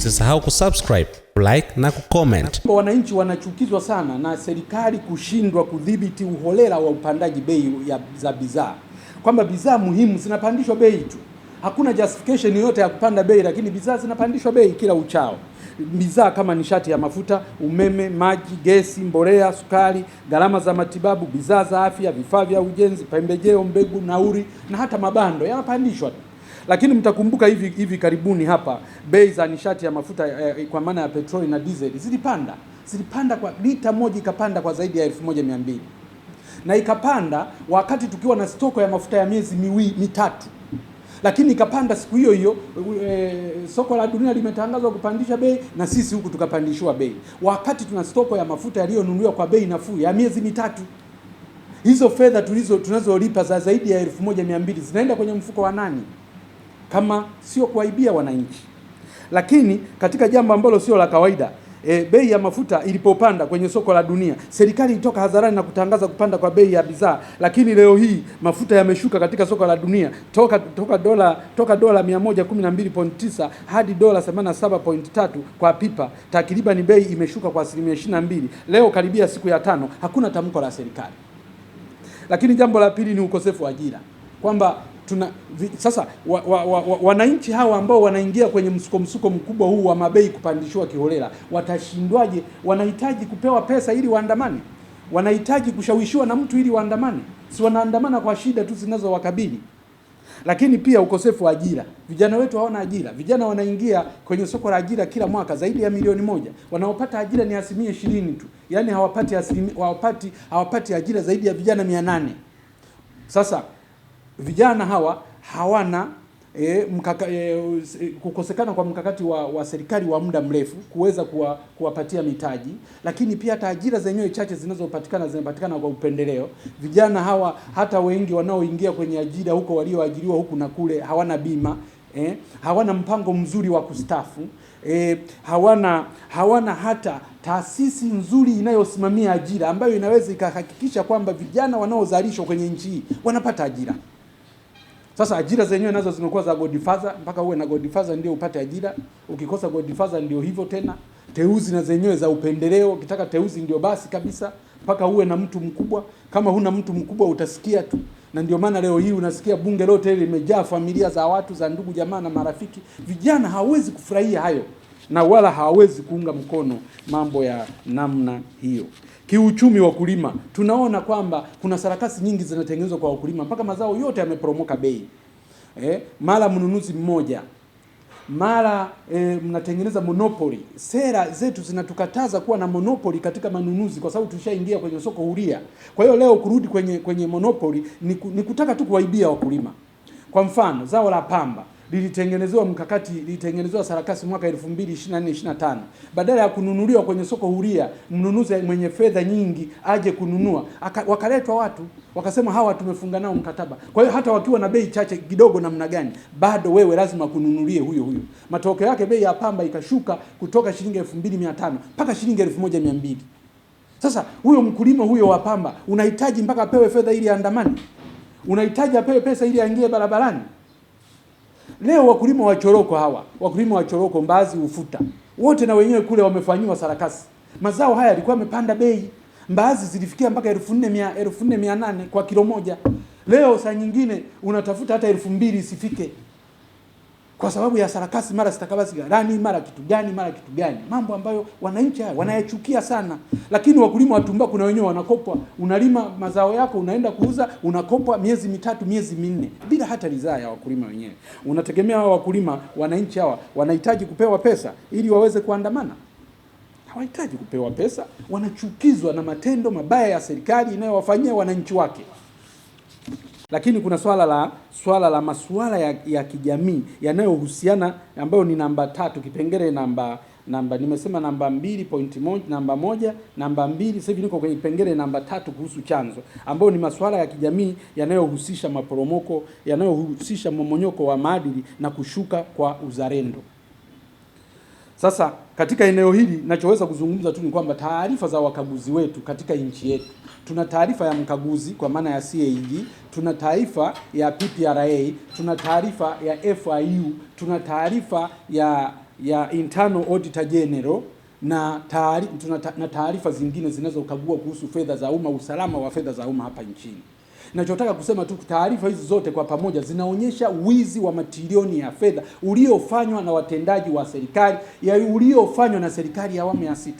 Usisahau kusubscribe, like na kucomment. Wananchi wanachukizwa sana na serikali kushindwa kudhibiti uholela wa upandaji bei za bidhaa, kwamba bidhaa muhimu zinapandishwa bei tu. Hakuna justification yoyote ya kupanda bei, lakini bidhaa zinapandishwa bei kila uchao. Bidhaa kama nishati ya mafuta, umeme, maji, gesi, mbolea, sukari, gharama za matibabu, bidhaa za afya, vifaa vya ujenzi, pembejeo, mbegu, nauri na hata mabando yanapandishwa. Lakini mtakumbuka hivi karibuni hapa bei za nishati ya mafuta kwa maana ya petroli na diesel zilipanda kwa lita moja, ikapanda kwa zaidi ya 1200, na ikapanda wakati tukiwa na stoko ya mafuta ya miezi mitatu. Lakini ikapanda siku hiyo hiyo, soko la dunia limetangazwa kupandisha bei na sisi huku tukapandishwa bei, wakati tuna stoko ya mafuta yaliyonunuliwa kwa bei nafuu ya miezi mitatu. Hizo fedha tunazolipa za zaidi ya 1200 zinaenda kwenye mfuko wa nani kama sio kuwaibia wananchi? Lakini katika jambo ambalo sio la kawaida, bei ya mafuta ilipopanda kwenye soko la dunia, serikali ilitoka hadharani na kutangaza kupanda kwa bei ya bidhaa. Lakini leo hii mafuta yameshuka katika soko la dunia toka dola 112.9 hadi dola 87.3 kwa pipa. Takriban bei imeshuka kwa 22%. Leo karibia siku ya 5 hakuna tamko la serikali. Lakini jambo la pili ni ukosefu wa ajira, kwamba sasa wananchi hawa ambao wanaingia kwenye msuko mkubwa huu wa mabei kupandishwa kiholela, watashindwaje? Wanahitaji kupewa pesa ili waandamane, wanahitaji kushawishiwa na mtu ili waandamane? Si wanaandamana kwa shida tu zinazowakabili. Lakini pia ukosefu wa ajira, vijana wetu hawana ajira. Vijana wanaingia kwenye soko la ajira kila mwaka zaidi ya milioni 1, wanaopata ajira ni 20% tu, yani hawapati ajira zaidi ya vijana 800. Sasa vijana hawa hawana kukosekana kwa mkakati wa serikali wa muda mrefu kuweza kuwapatia mitaji, lakini pia hata ajira zenyewe chache zinapatikana kwa upendeleo. Vijana hawa hata wengi wanaoingia kwenye ajira huko, walioajiriwa huku na kule, hawana bima, hawana mpango mzuri wa kustafu, hawana hata taasisi nzuri inayosimamia ajira ambayo inaweza ikahakikisha kwamba vijana wanaozalishwa kwenye nchi hii wanapata ajira. Sasa ajira zenyewe nazo zimekuwa za godfather, mpaka uwe na godfather ndio upate ajira. Ukikosa godfather ndio hivyo tena. Teuzi na zenyewe za upendeleo, ukitaka teuzi ndio basi kabisa, mpaka uwe na mtu mkubwa. Kama huna mtu mkubwa utasikia tu. Na ndio maana leo hii unasikia bunge lote limejaa familia za watu, za ndugu jamaa na marafiki. Vijana hawawezi kufurahia hayo na wala hawawezi kuunga mkono mambo ya namna hiyo. Kiuchumi, wakulima tunaona kwamba kuna sarakasi nyingi zinatengenezwa kwa wakulima, mpaka mazao yote yameporomoka bei. Mara mnunuzi mmoja, mara mnatengeneza monopoly. Sera zetu zinatukataza kuwa na monopoly katika manunuzi, kwa sababu tushaingia kwenye soko huria. Kwa hiyo leo kurudi kwenye monopoly ni kutaka tu kuwaibia wakulima. Kwa mfano, zao la pamba lilitengenezewa sarakasi mwaka 2024-25. Badala ya kununuliwa kwenye soko huria, mnunuzi mwenye fedha nyingi aje kununua, wakaletwa watu wakasema hawa tumefunga nao mkataba. Kwa hiyo hata wakiwa na bei chache kidogo namna gani, bado wewe lazima kununulie huyo. Matokeo yake bei ya pamba ikashuka kutoka shilingi 2500 mpaka shilingi 1200. Sasa huyo mkulima huyo wa pamba unahitaji mpaka apewe fedha ili aandamane? Unahitaji apewe pesa ili aingie barabarani? Leo wakulima wa choroko Mbaazi, Ufuta, wote na wenyewe kule wamefanyiwa sarakasi. Mazao haya yalikuwa yamepanda bei. Mbaazi zilifikia mpaka 1400 kwa kilo moja. Leo saa nyingine unatafuta hata 2000 isifike, kwa sababu ya sarakasi, mara stakabadhi ghalani, mara kitu gani, mambo ambayo wananchi wanayachukia sana. Lakini wakulima wa tumbaku na wenyewe wanakopwa. Unalima mazao yako, unaenda kuuza, unakopwa miezi 3, miezi 4 bila hata ridhaa ya wakulima wenyewe. Unategemea hao wakulima, wananchi hawa wanahitaji kupewa pesa ili waweze kuandamana? Hawahitaji kupewa pesa, wanachukizwa na matendo mabaya ya serikali inayowafanyia wananchi wake. Lakini kuna swala la masuala ya kijamii yanayohusiana, ambayo ni namba 3, kipengele namba nimesema namba 2.1, namba 1, namba 2. Sasa hivi niko kwenye kipengele namba 3 kuhusu chanzo, ambayo ni masuala ya kijamii yanayohusisha maporomoko, yanayohusisha mmomonyoko wa maadili na kushuka kwa uzalendo. Sasa katika eneo hili ninachoweza kuzungumza tu ni kwamba taarifa za wakaguzi wetu katika nchi yetu, tuna taarifa ya mkaguzi kwa maana ya CAG, tuna taarifa ya PPRA, tuna taarifa ya FIU, tuna taarifa ya ya Internal Auditor General na taarifa zingine zinazokagua kuhusu fedha za umma, usalama wa fedha za umma hapa nchini. Ninachotaka kusema tu, taarifa hizi zote kwa pamoja zinaonyesha wizi wa matrilioni ya fedha uliofanywa na watendaji wa serikali, uliofanywa na serikali ya awamu ya 6.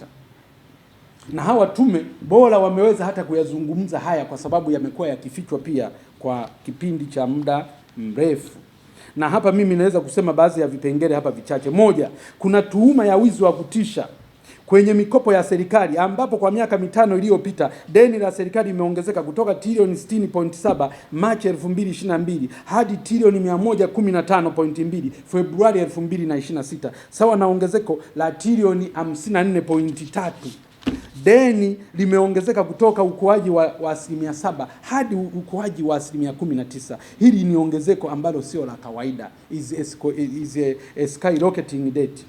Na hawa tume bora wameweza hata kuyazungumza haya kwa sababu yamekuwa yakifichwa pia kwa kipindi cha muda mrefu. Na hapa mimi naweza kusema baadhi ya vipengele hapa vichache. Moja, kuna tuhuma ya wizi wa kutisha kwenye mikopo ya serikali, ambapo kwa miaka 5 iliyopita deni la serikali imeongezeka kutoka trilioni 60.7 Machi 2022 hadi trilioni 115.2 Februari 2026, sawa na ongezeko la trilioni 54.3. Deni limeongezeka kutoka ukuaji wa asilimia 7 hadi ukuaji wa asilimia 19. Hili ni ongezeko ambalo sio la kawaida, is a skyrocketing debt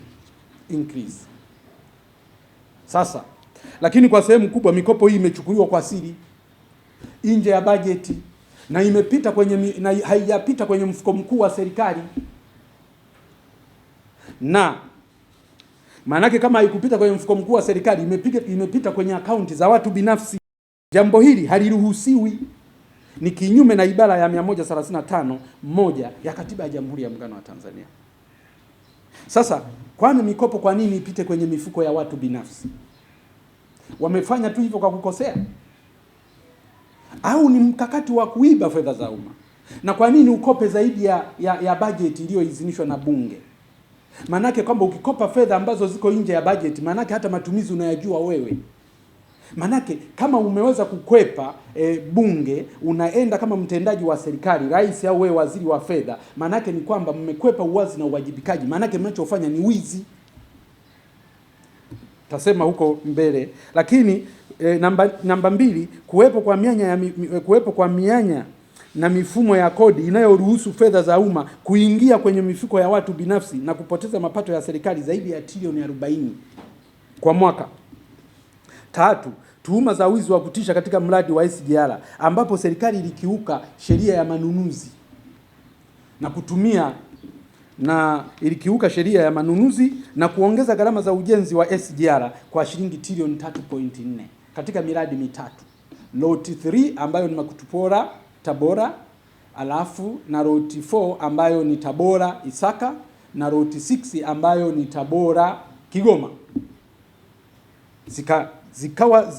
increase. Sasa, lakini kwa sehemu kubwa mikopo hii imechukuliwa kwa siri nje ya bajeti na imepita na haijapita kwenye mfuko mkuu wa serikali. Na maanake kama haikupita kwenye mfuko mkuu wa serikali, imepita kwenye akaunti za watu binafsi. Jambo hili haliruhusiwi, ni kinyume na ibara ya 135(1) ya Katiba ya Jamhuri ya Muungano wa Tanzania. Sasa, kwani mikopo kwa nini ipite kwenye mifuko ya watu binafsi? Wamefanya tu hivyo kwa kukosea? Au ni mkakati wa kuiba fedha za umma? Na kwa nini ukope zaidi ya bajeti iliyoidhinishwa na Bunge? Manake kwamba ukikopa fedha ambazo ziko nje ya bajeti, manake hata matumizi unayajua wewe. Manake kama umeweza kukwepa Bunge, unaenda kama mtendaji wa serikali, rais au wewe waziri wa fedha, manake ni kwamba mmekwepa uwazi na uwajibikaji. Manake mnachofanya ni wizi. Tasema huko mbele. Lakini namba 2, kuwepo kwa mianya na mifumo ya kodi inayoruhusu fedha za umma kuingia kwenye mifuko ya watu binafsi na kupoteza mapato ya serikali zaidi ya trilioni 40 kwa mwaka. 3, tuhuma za wizi wa kutisha katika mradi wa SGR, ambapo serikali ilikiuka sheria ya manunuzi na kuongeza gharama za ujenzi wa SGR kwa shilingi trilioni 3.4 katika miradi mitatu. Lot 3 ambayo ni Makutupora Tabora, alafu na Lot 4 ambayo ni Tabora Isaka, na Lot 6 ambayo ni Tabora Kigoma. Zikawa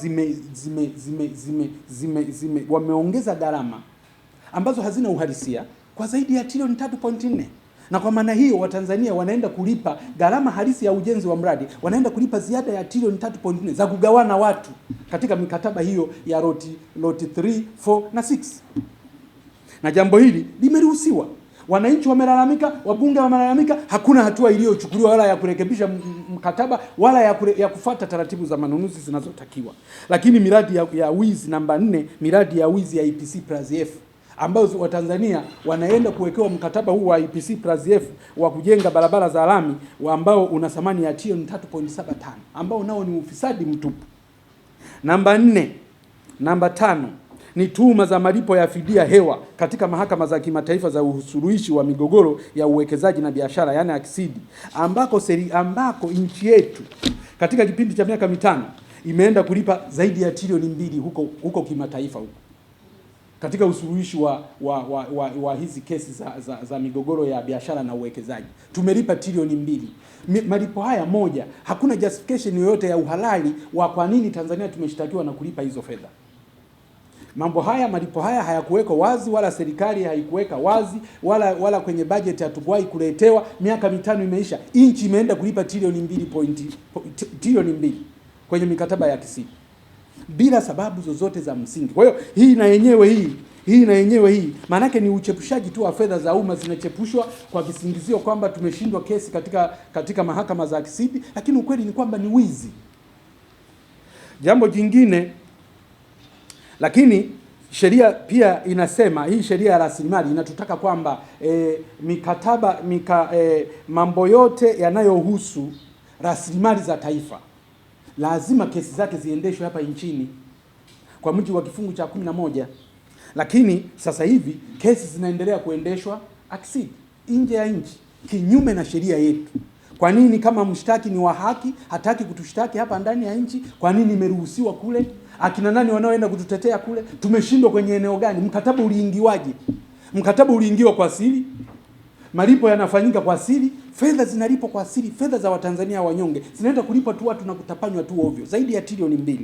wameongeza gharama ambazo hazina uhalisia kwa zaidi ya trilioni 3.4. Na kwa maana hiyo Watanzania wanaenda kulipa gharama halisi ya ujenzi wa mradi, wanaenda kulipa ziada ya trilioni 3.4 za kugawana watu katika mikataba hiyo ya Lot 3, 4 na 6. Na jambo hili limeruhusiwa. Wananchi wamelalamika, wabunge wamelalamika, hakuna hatua iliyochukuliwa wala ya kurekebisha mkataba wala ya kufuata taratibu za manunuzi zinazotakiwa. Lakini miradi ya wizi namba 4, miradi ya wizi ya EPC+F, ambazo Watanzania wanaenda kuwekewa mkataba huu wa EPC+F wa kujenga barabara za lami ambao una thamani ya trilioni 3.75, ambao nao ni ufisadi mtupu. Namba 5 ni tuhuma za malipo ya fidia hewa katika mahakama za kimataifa za usuluhishi wa migogoro ya uwekezaji na biashara, yani ACSID, ambako nchi yetu katika kipindi cha miaka 5 imeenda kulipa zaidi ya trilioni 2 huko kimataifa huko katika usuluhishi wa hizi kesi za migogoro ya biashara na uwekezaji. Tumelipa trilioni 2. Malipo haya, moja, hakuna justification yoyote ya uhalali wa kwa nini Tanzania tumeshtakiwa na kulipa hizo fedha. Malipo haya hayakuwekwa wazi, wala serikali haikuweka wazi, wala kwenye budget hatukuwahi kuletewa. Miaka 5 imeisha, nchi imeenda kulipa trilioni 2 kwenye mikataba ya ACSID bila sababu zozote za msingi. Kwa hiyo hii na yenyewe maana yake ni uchepushaji tu wa fedha za umma, zinachepushwa kwa kisingizio kwamba tumeshindwa kesi katika mahakama za ACSID, lakini ukweli ni kwamba ni wizi. Jambo jingine, lakini sheria pia inasema, hii sheria ya rasilimali inatutaka kwamba mambo yote yanayohusu rasilimali za taifa lazima kesi zake ziendeshwe hapa nchini kwa mujibu wa kifungu cha 11. Lakini sasa hivi kesi zinaendelea kuendeshwa ACSID nje ya nchi, kinyume na sheria yetu. Kwa nini kama mshtaki ni wa haki hataki kutushtaki hapa ndani ya nchi? Kwa nini imeruhusiwa kule? Akina nani wanaoenda kututetea kule? Tumeshindwa kwenye eneo gani? Mkataba uliingiwaje? Mkataba uliingiwa kwa siri, malipo yanafanyika kwa siri, fedha zinalipwa kwa siri, fedha za Watanzania wanyonge zinaenda kulipwa tu watu na kutapanywa tu ovyo, zaidi ya trilioni 2.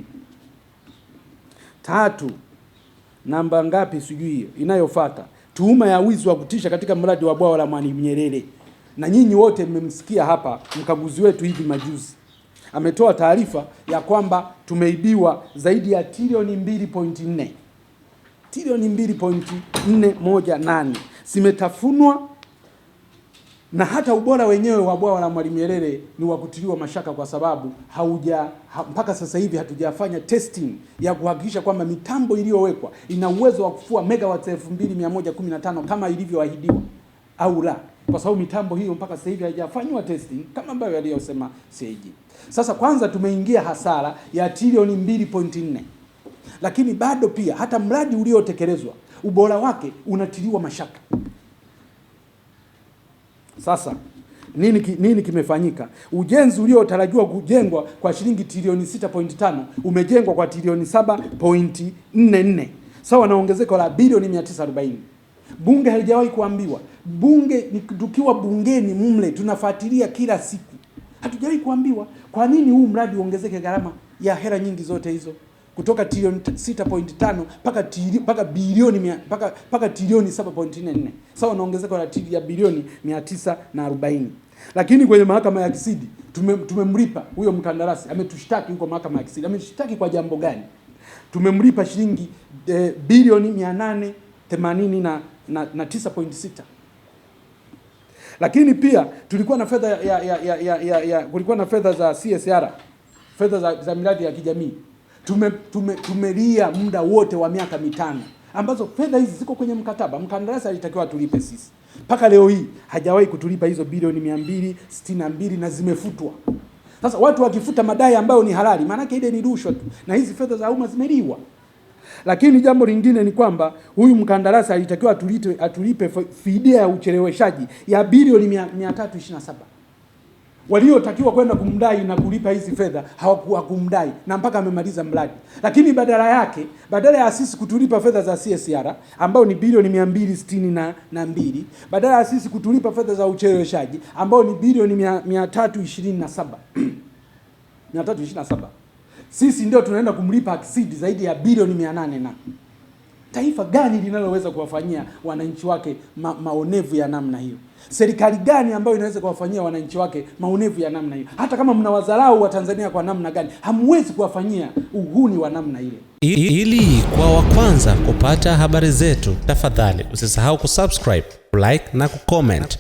Tatu, namba ngapi sijui hiyo inayofuata, tuhuma ya wizi wa kutisha katika mradi wa bwawa la Mwalimu Nyerere. Na nyinyi wote mmemsikia hapa mkaguzi wetu hivi majuzi ametoa taarifa ya kwamba tumeibiwa zaidi ya trilioni 2.4, trilioni 2.418 zimetafunwa, na hata ubora wenyewe wa bwawa la Mwalimu Nyerere ni wa kutiliwa mashaka, kwa sababu mpaka sasa hivi hatujafanya testing ya kuhakikisha kwamba mitambo iliyowekwa ina uwezo wa kufua megawatts 2115 kama ilivyoahidiwa au la, kwa sababu mitambo hiyo mpaka sasa hivi haijafanywa testing kama ambavyo aliyosema CAG. Sasa kwanza tumeingia hasara ya trilioni 2.4, lakini bado pia hata mradi uliotekelezwa ubora wake unatiliwa mashaka. Sasa nini kimefanyika? Ujenzi uliotarajiwa kujengwa kwa shilingi trilioni 6.5 umejengwa kwa trilioni 7.44, sawa na ongezeko la bilioni 940. Bunge halijawahi kuambiwa. Bunge tukiwa bungeni mle tunafuatilia kila siku, hatujawahi kuambiwa kwa nini huu mradi uongezeke gharama ya hela nyingi zote hizo kutoka trilioni 6.5 mpaka bilioni mpaka trilioni 7.44, sawa na ongezeko la ya bilioni 940. Lakini kwenye mahakama ya kisidi tumemlipa huyo mkandarasi, ametushtaki huko mahakama ya kisidi. Ametushtaki kwa jambo gani? Tumemlipa shilingi bilioni 889.6. Lakini pia tulikuwa na fedha kulikuwa na fedha za CSR, fedha za miradi ya kijamii. Tumelia muda wote wa miaka 5 ambazo fedha hizi ziko kwenye mkataba. Mkandarasi alitakiwa tulipe sisi. Mpaka leo hii hajawahi kutulipa hizo bilioni 262 na zimefutwa. Sasa watu wakifuta madai ambayo ni halali, maana yake ile ni rushwa tu, na hizi fedha za umma zimeliwa. Lakini jambo lingine ni kwamba huyu mkandarasi alitakiwa atulipe fidia ya ucheleweshaji ya bilioni 327. Waliotakiwa kwenda kumdai na kulipa hizi fedha hawakumdai na mpaka amemaliza mradi. Lakini badala ya sisi kutulipa fedha za CSR ambao ni bilioni 262, badala ya sisi kutulipa fedha za ucheleweshaji ambao ni bilioni 327 327, sisi ndio tunaenda kumlipa akisidi zaidi ya bilioni 800. Na taifa gani linaloweza kuwafanyia wananchi wake maonevu ya namna hiyo? Serikali gani ambayo inaweza kuwafanyia wananchi wake maonevu ya namna hiyo? Hata kama mnawadharau wa Tanzania kwa namna gani, hamwezi kuwafanyia uhuni wa namna ile. Ili kwa wa kwanza kupata habari zetu, tafadhali usisahau kusubscribe, like na kucomment.